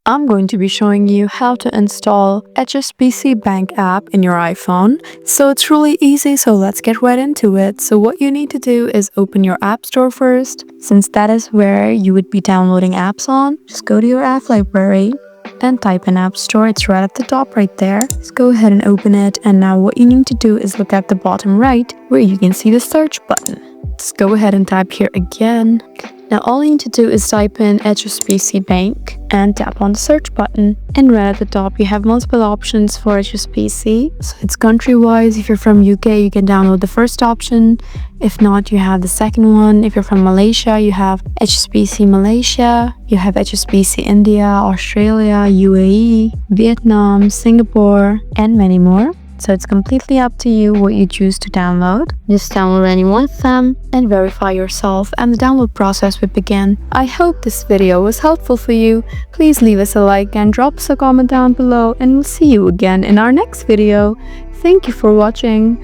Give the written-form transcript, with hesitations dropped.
I'm going to be showing you how to install HSBC Bank app in your iPhone. So it's really easy, so let's get right into it. So what you need to do is open your App Store first, since that is where you would be downloading apps on. Just go to your app library and type in App Store. It's right at the top right there. Just go ahead and open it, and now what you need to do is look at the bottom right where you can see the search button. Just go ahead and type here again. Now all you need to do is type in HSBC Bank and tap on the search button. And right at the top you have multiple options for HSBC. So it's country-wise. If you're from UK, you can download the first option. If not, you have the second one. If you're from Malaysia, you have HSBC Malaysia. You have HSBC India, Australia, UAE, Vietnam, Singapore, and many more. So it's completely up to you what you choose to download. Just download any one of them and verify yourself, and the download process will begin. I hope this video was helpful for you. Please leave us a like and drop us a comment down below, and we'll see you again in our next video. Thank you for watching.